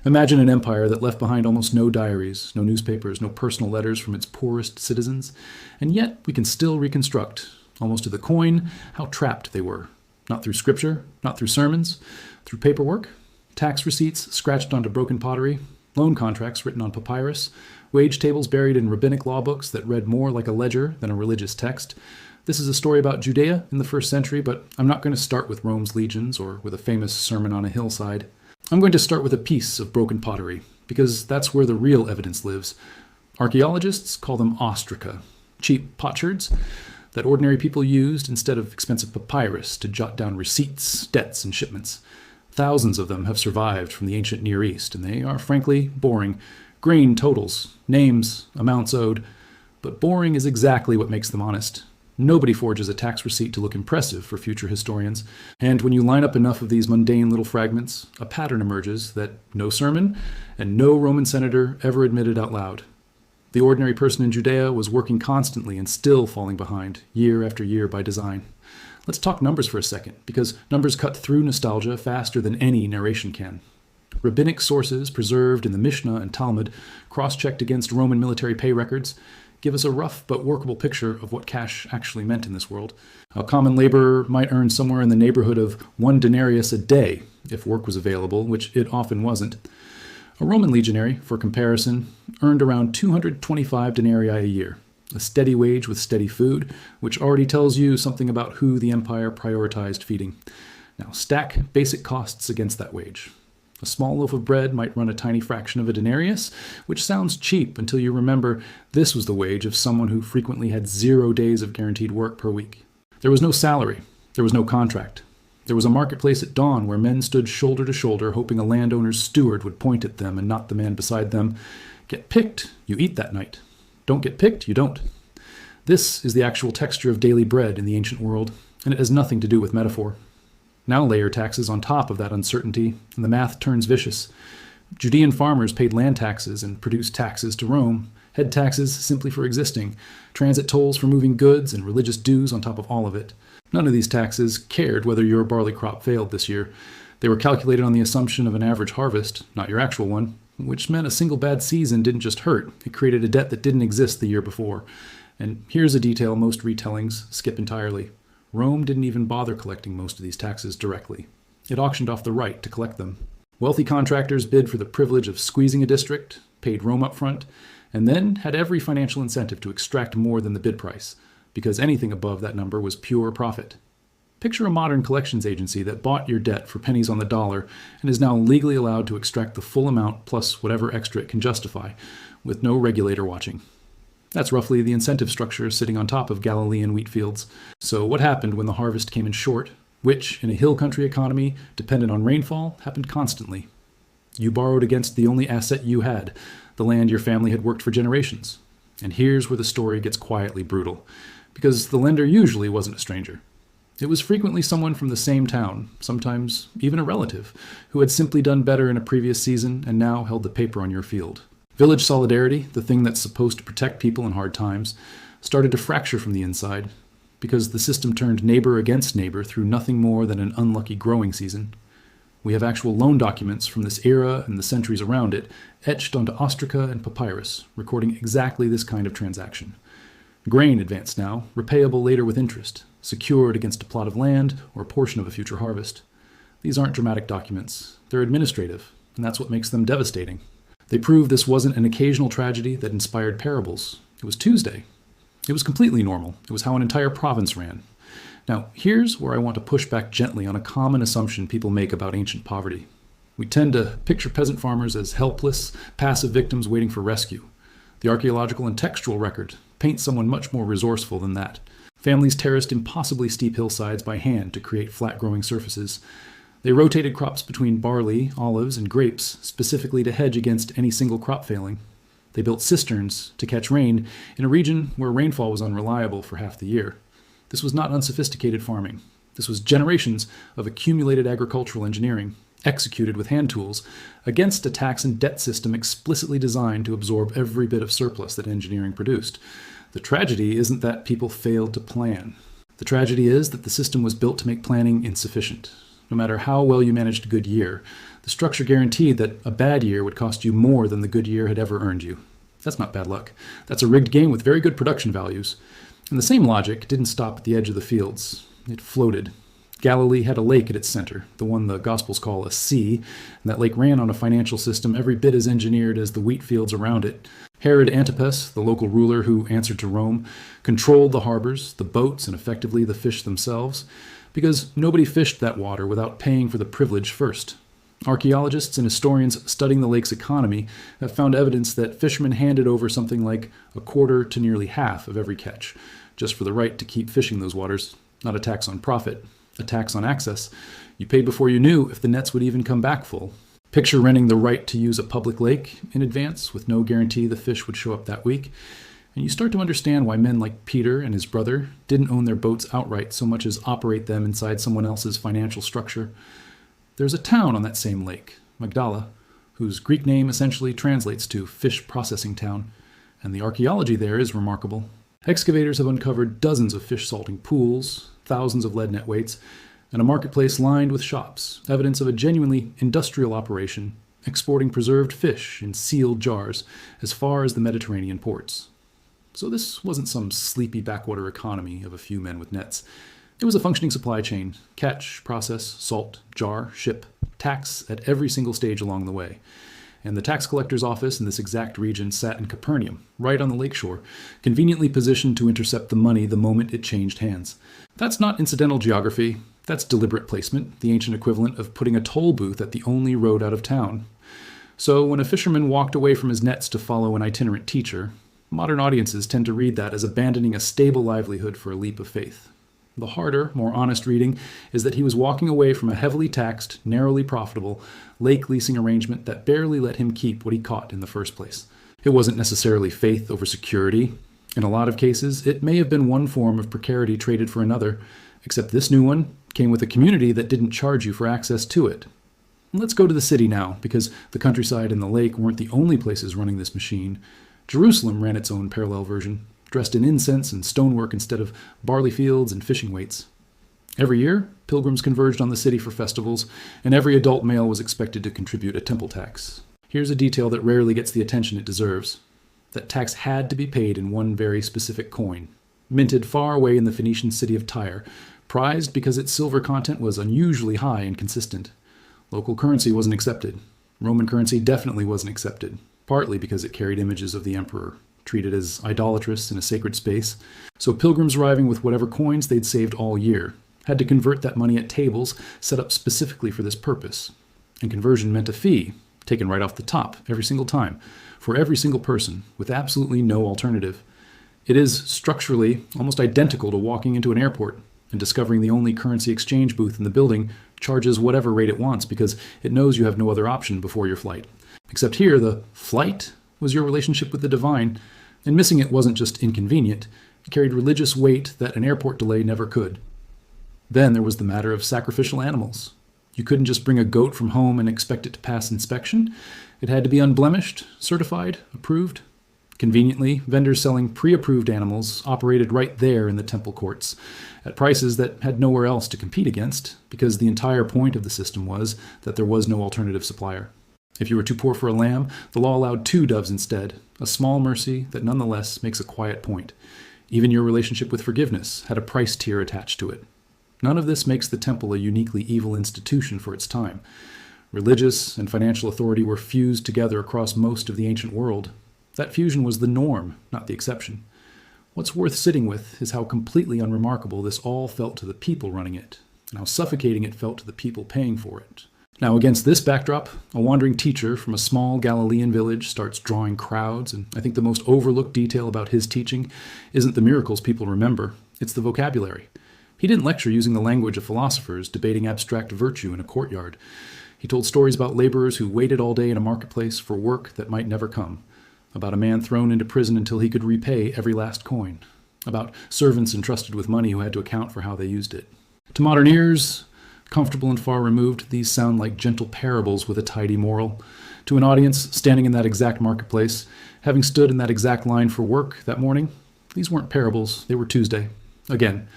Imagine an empire that left behind almost no diaries, no newspapers, no personal letters from its poorest citizens, and yet we can still reconstruct, almost to the coin, how trapped they were. Not through scripture, not through sermons, through paperwork, tax receipts scratched onto broken pottery, loan contracts written on papyrus, wage tables buried in rabbinic law books that read more like a ledger than a religious text. This is a story about Judea in the first century, but I'm not going to start with Rome's legions or with a famous sermon on a hillside. I'm going to start with a piece of broken pottery, because that's where the real evidence lives. Archaeologists call them ostraca, cheap potsherds that ordinary people used instead of expensive papyrus to jot down receipts, debts, and shipments. Thousands of them have survived from the ancient Near East, and they are frankly boring. Grain totals, names, amounts owed. But boring is exactly what makes them honest. Nobody forges a tax receipt to look impressive for future historians. And when you line up enough of these mundane little fragments, a pattern emerges that no sermon and no Roman senator ever admitted out loud. The ordinary person in Judea was working constantly and still falling behind, year after year by design. Let's talk numbers for a second, because numbers cut through nostalgia faster than any narration can. Rabbinic sources preserved in the Mishnah and Talmud, cross-checked against Roman military pay records, give us a rough but workable picture of what cash actually meant in this world. A common laborer might earn somewhere in the neighborhood of 1 denarius a day, if work was available, which it often wasn't. A Roman legionary, for comparison, earned around 225 denarii a year, a steady wage with steady food, which already tells you something about who the empire prioritized feeding. Now stack basic costs against that wage. A small loaf of bread might run a tiny fraction of a denarius, which sounds cheap until you remember this was the wage of someone who frequently had 0 days of guaranteed work per week. There was no salary. There was no contract. There was a marketplace at dawn where men stood shoulder to shoulder, hoping a landowner's steward would point at them and not the man beside them. Get picked, you eat that night. Don't get picked, you don't. This is the actual texture of daily bread in the ancient world, and it has nothing to do with metaphor. Now layer taxes on top of that uncertainty, and the math turns vicious. Judean farmers paid land taxes and produced taxes to Rome, head taxes simply for existing, transit tolls for moving goods, and religious dues on top of all of it. None of these taxes cared whether your barley crop failed this year. They were calculated on the assumption of an average harvest, not your actual one, which meant a single bad season didn't just hurt, it created a debt that didn't exist the year before. And here's a detail most retellings skip entirely. Rome didn't even bother collecting most of these taxes directly. It auctioned off the right to collect them. Wealthy contractors bid for the privilege of squeezing a district, paid Rome up front, and then had every financial incentive to extract more than the bid price, because anything above that number was pure profit. Picture a modern collections agency that bought your debt for pennies on the dollar and is now legally allowed to extract the full amount plus whatever extra it can justify, with no regulator watching. That's roughly the incentive structure sitting on top of Galilean wheat fields. So what happened when the harvest came in short, which, in a hill country economy dependent on rainfall, happened constantly? You borrowed against the only asset you had, the land your family had worked for generations. And here's where the story gets quietly brutal, because the lender usually wasn't a stranger. It was frequently someone from the same town, sometimes even a relative, who had simply done better in a previous season and now held the paper on your field. Village solidarity, the thing that's supposed to protect people in hard times, started to fracture from the inside, because the system turned neighbor against neighbor through nothing more than an unlucky growing season. We have actual loan documents from this era and the centuries around it, etched onto ostraca and papyrus, recording exactly this kind of transaction. Grain advanced now, repayable later with interest, secured against a plot of land or a portion of a future harvest. These aren't dramatic documents. They're administrative, and that's what makes them devastating. They prove this wasn't an occasional tragedy that inspired parables. It was Tuesday. It was completely normal. It was how an entire province ran. Now, here's where I want to push back gently on a common assumption people make about ancient poverty. We tend to picture peasant farmers as helpless, passive victims waiting for rescue. The archaeological and textual record paints someone much more resourceful than that. Families terraced impossibly steep hillsides by hand to create flat growing surfaces. They rotated crops between barley, olives, and grapes, specifically to hedge against any single crop failing. They built cisterns to catch rain in a region where rainfall was unreliable for half the year. This was not unsophisticated farming. This was generations of accumulated agricultural engineering, executed with hand tools, against a tax and debt system explicitly designed to absorb every bit of surplus that engineering produced. The tragedy isn't that people failed to plan. The tragedy is that the system was built to make planning insufficient. No matter how well you managed a good year, the structure guaranteed that a bad year would cost you more than the good year had ever earned you. That's not bad luck. That's a rigged game with very good production values. And the same logic didn't stop at the edge of the fields. It floated. Galilee had a lake at its center, the one the Gospels call a sea, and that lake ran on a financial system every bit as engineered as the wheat fields around it. Herod Antipas, the local ruler who answered to Rome, controlled the harbors, the boats, and effectively the fish themselves, because nobody fished that water without paying for the privilege first. Archaeologists and historians studying the lake's economy have found evidence that fishermen handed over something like a quarter to nearly half of every catch, just for the right to keep fishing those waters, not a tax on profit. A tax on access. You paid before you knew if the nets would even come back full. Picture renting the right to use a public lake in advance with no guarantee the fish would show up that week. And you start to understand why men like Peter and his brother didn't own their boats outright so much as operate them inside someone else's financial structure. There's a town on that same lake, Magdala, whose Greek name essentially translates to fish processing town, and the archaeology there is remarkable. Excavators have uncovered dozens of fish salting pools, thousands of lead net weights, and a marketplace lined with shops, evidence of a genuinely industrial operation, exporting preserved fish in sealed jars as far as the Mediterranean ports. So this wasn't some sleepy backwater economy of a few men with nets. It was a functioning supply chain: catch, process, salt, jar, ship, tax at every single stage along the way. And the tax collector's office in this exact region sat in Capernaum, right on the lakeshore, conveniently positioned to intercept the money the moment it changed hands. That's not incidental geography, that's deliberate placement, the ancient equivalent of putting a toll booth at the only road out of town. So when a fisherman walked away from his nets to follow an itinerant teacher, modern audiences tend to read that as abandoning a stable livelihood for a leap of faith. The harder, more honest reading is that he was walking away from a heavily taxed, narrowly profitable lake leasing arrangement that barely let him keep what he caught in the first place. It wasn't necessarily faith over security. In a lot of cases, it may have been one form of precarity traded for another, except this new one came with a community that didn't charge you for access to it. Let's go to the city now, because the countryside and the lake weren't the only places running this machine. Jerusalem ran its own parallel version, dressed in incense and stonework instead of barley fields and fishing weights. Every year, pilgrims converged on the city for festivals, and every adult male was expected to contribute a temple tax. Here's a detail that rarely gets the attention it deserves. That tax had to be paid in one very specific coin, minted far away in the Phoenician city of Tyre, prized because its silver content was unusually high and consistent. Local currency wasn't accepted. Roman currency definitely wasn't accepted, partly because it carried images of the emperor, treated as idolatrous in a sacred space. So pilgrims arriving with whatever coins they'd saved all year had to convert that money at tables set up specifically for this purpose. And conversion meant a fee, taken right off the top, every single time, for every single person, with absolutely no alternative. It is structurally almost identical to walking into an airport and discovering the only currency exchange booth in the building charges whatever rate it wants because it knows you have no other option before your flight. Except here, the flight was your relationship with the divine, and missing it wasn't just inconvenient, it carried religious weight that an airport delay never could. Then there was the matter of sacrificial animals. You couldn't just bring a goat from home and expect it to pass inspection. It had to be unblemished, certified, approved. Conveniently, vendors selling pre-approved animals operated right there in the temple courts, at prices that had nowhere else to compete against, because the entire point of the system was that there was no alternative supplier. If you were too poor for a lamb, the law allowed 2 doves instead, a small mercy that nonetheless makes a quiet point. Even your relationship with forgiveness had a price tier attached to it. None of this makes the temple a uniquely evil institution for its time. Religious and financial authority were fused together across most of the ancient world. That fusion was the norm, not the exception. What's worth sitting with is how completely unremarkable this all felt to the people running it, and how suffocating it felt to the people paying for it. Now, against this backdrop, a wandering teacher from a small Galilean village starts drawing crowds, and I think the most overlooked detail about his teaching isn't the miracles people remember, it's the vocabulary. He didn't lecture using the language of philosophers debating abstract virtue in a courtyard. He told stories about laborers who waited all day in a marketplace for work that might never come, about a man thrown into prison until he could repay every last coin, about servants entrusted with money who had to account for how they used it. To modern ears, comfortable and far removed, these sound like gentle parables with a tidy moral. To an audience standing in that exact marketplace, having stood in that exact line for work that morning, these weren't parables, they were Tuesday. Again,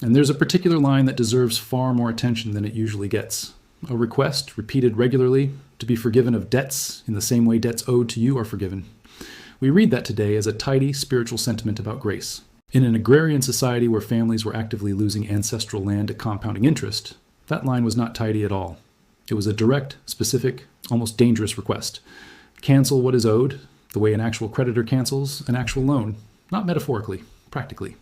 And there's a particular line that deserves far more attention than it usually gets. A request, repeated regularly, to be forgiven of debts in the same way debts owed to you are forgiven. We read that today as a tidy spiritual sentiment about grace. In an agrarian society where families were actively losing ancestral land at compounding interest, that line was not tidy at all. It was a direct, specific, almost dangerous request. Cancel what is owed, the way an actual creditor cancels an actual loan, not metaphorically, practically.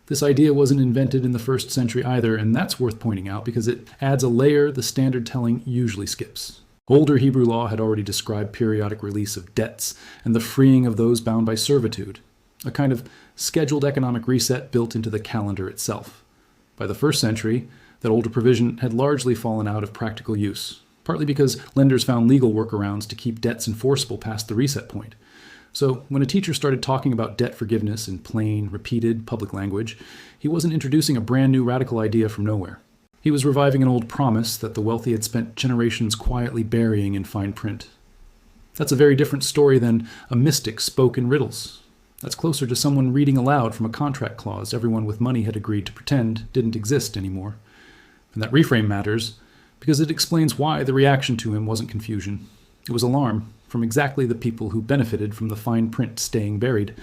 This idea wasn't invented in the first century either, and that's worth pointing out because it adds a layer the standard telling usually skips. Older Hebrew law had already described periodic release of debts and the freeing of those bound by servitude, a kind of scheduled economic reset built into the calendar itself. By the first century, that older provision had largely fallen out of practical use, partly because lenders found legal workarounds to keep debts enforceable past the reset point. So when a teacher started talking about debt forgiveness in plain, repeated public language, he wasn't introducing a brand new radical idea from nowhere. He was reviving an old promise that the wealthy had spent generations quietly burying in fine print. That's a very different story than a mystic spoke in riddles. That's closer to someone reading aloud from a contract clause everyone with money had agreed to pretend didn't exist anymore. And that reframe matters because it explains why the reaction to him wasn't confusion. It was alarm from exactly the people who benefited from the fine print staying buried.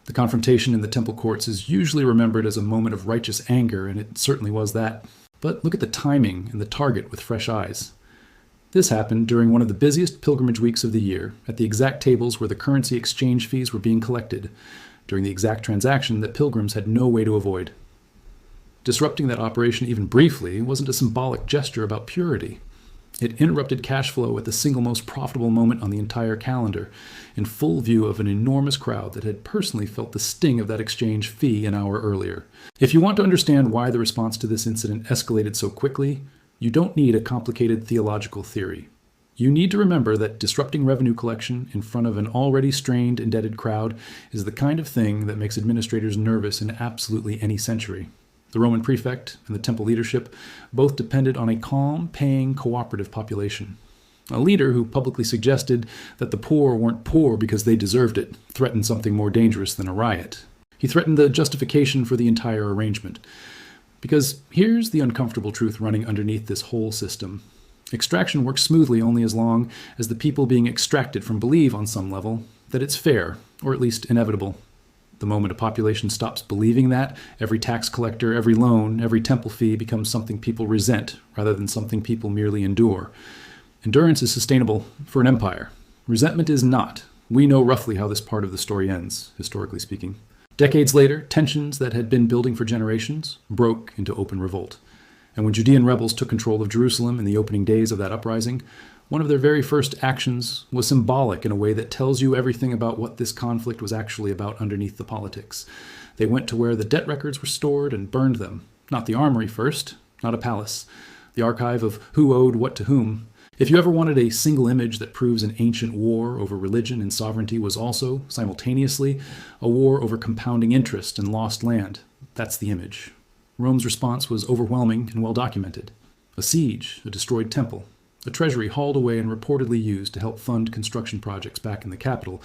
The confrontation in the temple courts is usually remembered as a moment of righteous anger, and it certainly was that. But look at the timing and the target with fresh eyes. This happened during one of the busiest pilgrimage weeks of the year, at the exact tables where the currency exchange fees were being collected, during the exact transaction that pilgrims had no way to avoid. Disrupting that operation even briefly wasn't a symbolic gesture about purity. It interrupted cash flow at the single most profitable moment on the entire calendar, in full view of an enormous crowd that had personally felt the sting of that exchange fee an hour earlier. If you want to understand why the response to this incident escalated so quickly, you don't need a complicated theological theory. You need to remember that disrupting revenue collection in front of an already strained, indebted crowd is the kind of thing that makes administrators nervous in absolutely any century. The Roman prefect and the temple leadership both depended on a calm, paying, cooperative population. A leader who publicly suggested that the poor weren't poor because they deserved it threatened something more dangerous than a riot. He threatened the justification for the entire arrangement. Because here's the uncomfortable truth running underneath this whole system. Extraction works smoothly only as long as the people being extracted from believe on some level that it's fair, or at least inevitable. The moment a population stops believing that, every tax collector, every loan, every temple fee becomes something people resent rather than something people merely endure. Endurance is sustainable for an empire. Resentment is not. We know roughly how this part of the story ends, historically speaking. Decades later, tensions that had been building for generations broke into open revolt. And when Judean rebels took control of Jerusalem in the opening days of that uprising, one of their very first actions was symbolic in a way that tells you everything about what this conflict was actually about underneath the politics. They went to where the debt records were stored and burned them. Not the armory first, not a palace. The archive of who owed what to whom. If you ever wanted a single image that proves an ancient war over religion and sovereignty was also, simultaneously, a war over compounding interest and lost land, that's the image. Rome's response was overwhelming and well documented. A siege, a destroyed temple, a treasury hauled away and reportedly used to help fund construction projects back in the capital,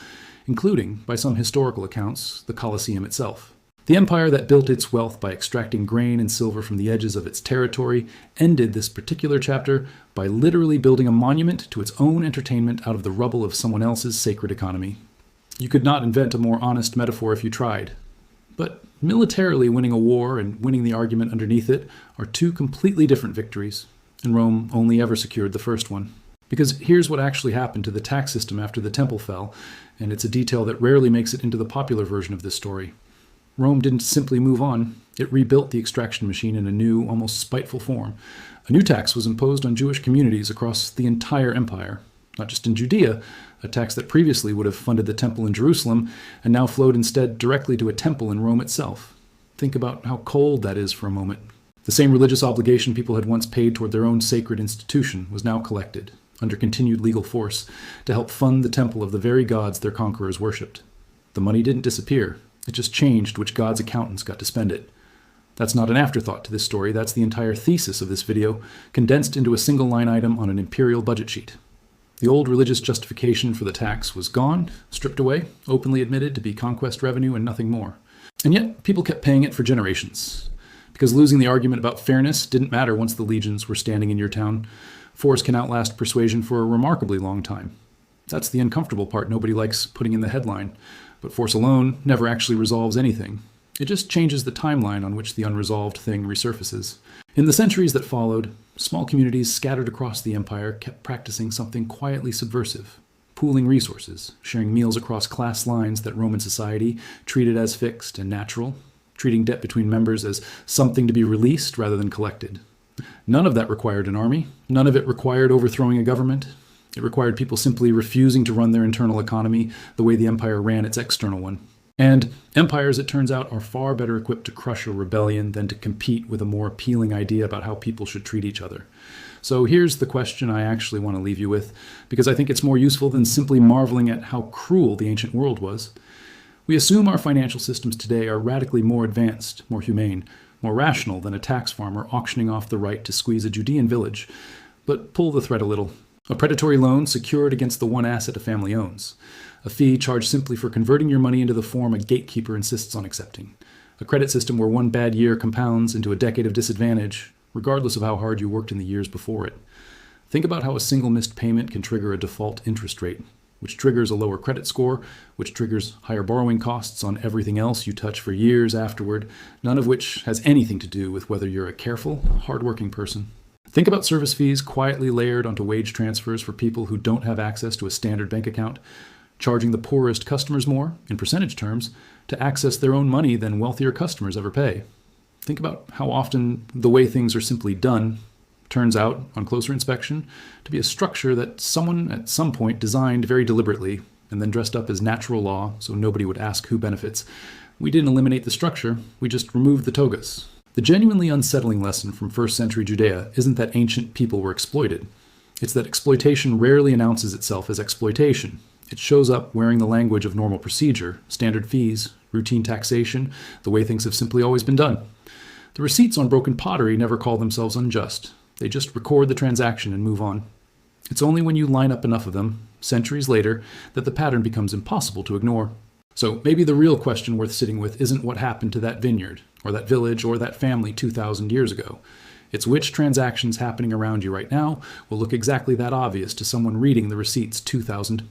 including, by some historical accounts, the Colosseum itself. The empire that built its wealth by extracting grain and silver from the edges of its territory ended this particular chapter by literally building a monument to its own entertainment out of the rubble of someone else's sacred economy. You could not invent a more honest metaphor if you tried. But militarily winning a war and winning the argument underneath it are two completely different victories, and Rome only ever secured the first one. Because here's what actually happened to the tax system after the temple fell, and it's a detail that rarely makes it into the popular version of this story. Rome didn't simply move on. It rebuilt the extraction machine in a new, almost spiteful form. A new tax was imposed on Jewish communities across the entire empire, not just in Judea, a tax that previously would have funded the temple in Jerusalem and now flowed instead directly to a temple in Rome itself. Think about how cold that is for a moment. The same religious obligation people had once paid toward their own sacred institution was now collected, under continued legal force, to help fund the temple of the very gods their conquerors worshipped. The money didn't disappear. It just changed which god's accountants got to spend it. That's not an afterthought to this story. That's the entire thesis of this video, condensed into a single line item on an imperial budget sheet. The old religious justification for the tax was gone, stripped away, openly admitted to be conquest revenue and nothing more. And yet, people kept paying it for generations. Because losing the argument about fairness didn't matter once the legions were standing in your town. Force can outlast persuasion for a remarkably long time. That's the uncomfortable part nobody likes putting in the headline. But force alone never actually resolves anything. It just changes the timeline on which the unresolved thing resurfaces. In the centuries that followed, small communities scattered across the empire kept practicing something quietly subversive. Pooling resources, sharing meals across class lines that Roman society treated as fixed and natural, treating debt between members as something to be released rather than collected. None of that required an army. None of it required overthrowing a government. It required people simply refusing to run their internal economy the way the empire ran its external one. And empires, it turns out, are far better equipped to crush a rebellion than to compete with a more appealing idea about how people should treat each other. So here's the question I actually want to leave you with, because I think it's more useful than simply marveling at how cruel the ancient world was. We assume our financial systems today are radically more advanced, more humane, more rational than a tax farmer auctioning off the right to squeeze a Judean village. But pull the thread a little. A predatory loan secured against the one asset a family owns. A fee charged simply for converting your money into the form a gatekeeper insists on accepting. A credit system where one bad year compounds into a decade of disadvantage, regardless of how hard you worked in the years before it. Think about how a single missed payment can trigger a default interest rate, which triggers a lower credit score, which triggers higher borrowing costs on everything else you touch for years afterward, none of which has anything to do with whether you're a careful, hardworking person. Think about service fees quietly layered onto wage transfers for people who don't have access to a standard bank account, charging the poorest customers more, in percentage terms, to access their own money than wealthier customers ever pay. Think about how often the way things are simply done turns out, on closer inspection, to be a structure that someone at some point designed very deliberately and then dressed up as natural law so nobody would ask who benefits. We didn't eliminate the structure, we just removed the togas. The genuinely unsettling lesson from first century Judea isn't that ancient people were exploited. It's that exploitation rarely announces itself as exploitation. It shows up wearing the language of normal procedure, standard fees, routine taxation, the way things have simply always been done. The receipts on broken pottery never call themselves unjust. They just record the transaction and move on. It's only when you line up enough of them, centuries later, that the pattern becomes impossible to ignore. So maybe the real question worth sitting with isn't what happened to that vineyard, or that village, or that family 2,000 years ago. It's which transactions happening around you right now will look exactly that obvious to someone reading the receipts 2,000